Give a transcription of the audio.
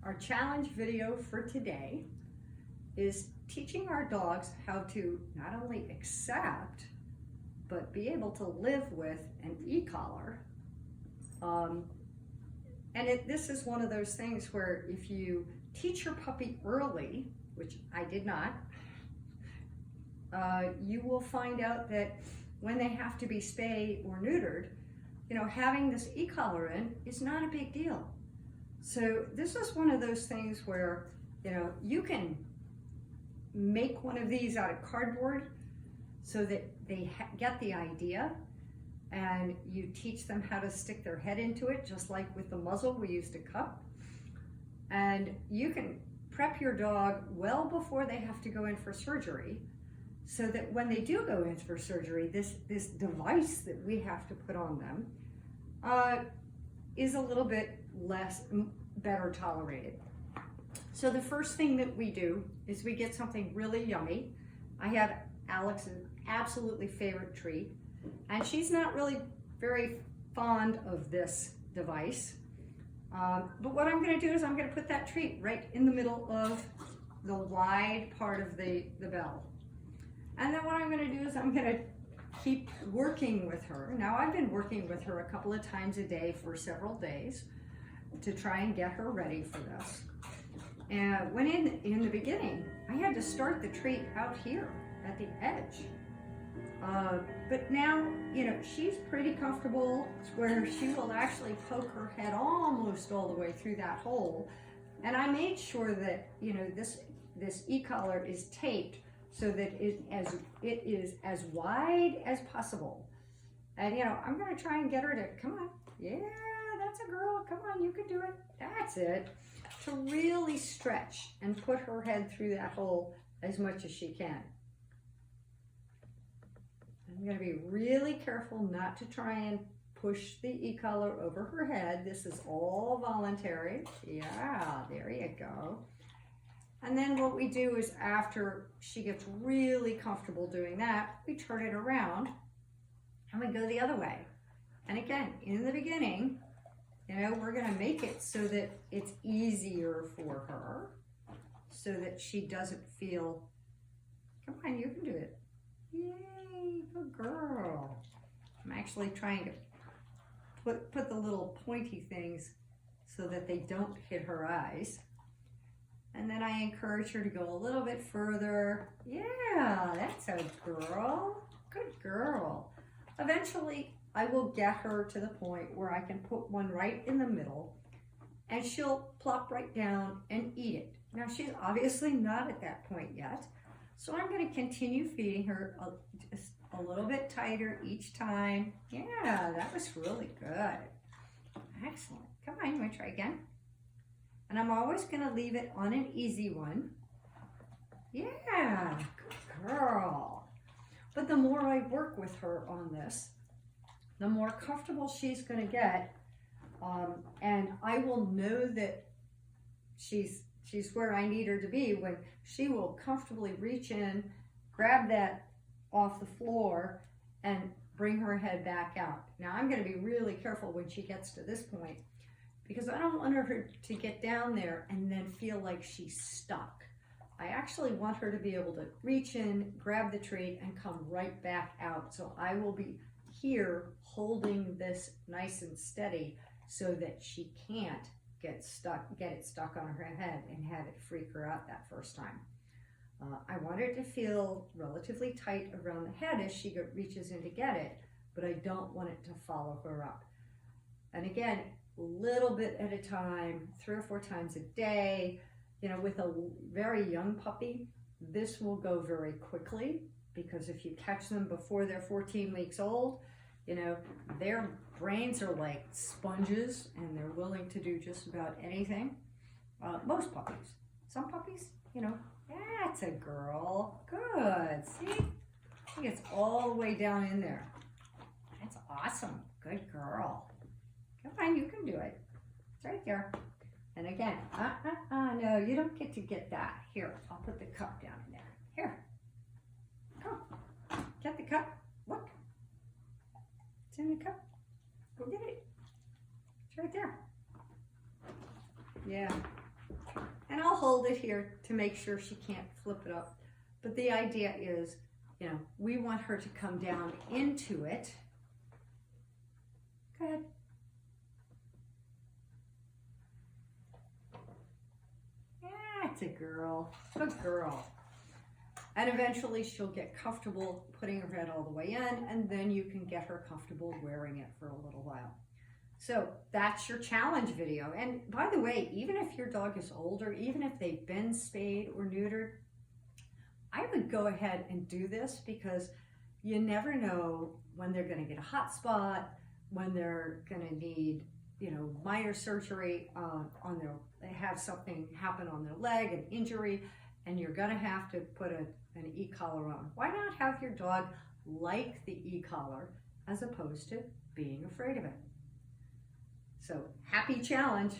Our challenge video for today is teaching our dogs how to not only accept, but be able to live with an e-collar. This is one of those things where if you teach your puppy early, which I did not, you will find out that when they have to be spayed or neutered, having this e-collar in is not a big deal. So this is one of those things where, you can make one of these out of cardboard so that they get the idea, and you teach them how to stick their head into it, just like with the muzzle we used a cup. And you can prep your dog well before they have to go in for surgery, so that when they do go in for surgery, this device that we have to put on them is a little bit better tolerated. So the first thing that we do is we get something really yummy. I have Alex's absolutely favorite treat, and she's not really very fond of this device. But what I'm going to do is I'm going to put that treat right in the middle of the wide part of the bell. And then what I'm going to do is I'm going to keep working with her. Now, I've been working with her a couple of times a day for several days to try and get her ready for this. And when in the beginning, I had to start the treat out here at the edge. But now, she's pretty comfortable where she will actually poke her head almost all the way through that hole. And I made sure that, this e-collar is taped so that it is as wide as possible. And, I'm going to try and get her to, come on, yeah, that's a girl, come on, you can do it, that's it. To really stretch and put her head through that hole as much as she can. I'm going to be really careful not to try and push the e-collar over her head. This is all voluntary. Yeah, there you go. And then what we do is after she gets really comfortable doing that, we turn it around and we go the other way. And again, in the beginning, we're going to make it so that it's easier for her, so that she doesn't feel, come on, you can do it. Yay, good girl. I'm actually trying to put the little pointy things so that they don't hit her eyes. And then I encourage her to go a little bit further. Yeah, that's a girl. Good girl. Eventually, I will get her to the point where I can put one right in the middle and she'll plop right down and eat it. Now, she's obviously not at that point yet, so I'm going to continue feeding her just a little bit tighter each time. Yeah, that was really good. Excellent. Come on, you want to try again? And I'm always going to leave it on an easy one. Yeah, good girl. But the more I work with her on this, the more comfortable she's going to get, and I will know that she's where I need her to be when she will comfortably reach in, grab that off the floor, and bring her head back out. Now, I'm going to be really careful when she gets to this point, because I don't want her to get down there and then feel like she's stuck. I actually want her to be able to reach in, grab the treat, and come right back out. So I will be here holding this nice and steady so that she can't get it stuck on her head and have it freak her out that first time. I want her to feel relatively tight around the head as she reaches in to get it, but I don't want it to follow her up. And again, a little bit at a time, 3 or 4 times a day. With a very young puppy, this will go very quickly, because if you catch them before they're 14 weeks old, their brains are like sponges and they're willing to do just about anything. Most puppies. Some puppies, that's a girl. Good. See? I think it's all the way down in there. That's awesome. Good girl. Come on, you can do it. It's right there. And again, no, you don't get to get that. Here, I'll put the cup down in there. Here, come, get the cup. Look, it's in the cup. Go get it. It's right there. Yeah, And I'll hold it here to make sure she can't flip it up. But the idea is, you know, we want her to come down into it. Go ahead. That's a girl. Good girl. And eventually she'll get comfortable putting her head all the way in, and then you can get her comfortable wearing it for a little while. So that's your challenge video. And by the way, even if your dog is older, even if they've been spayed or neutered, I would go ahead and do this, because you never know when they're going to get a hot spot, when they're going to need, you know, minor surgery on their, they have something happen on their leg, an injury, and you're going to have to put an e-collar on. Why not have your dog like the e-collar as opposed to being afraid of it? So happy challenge.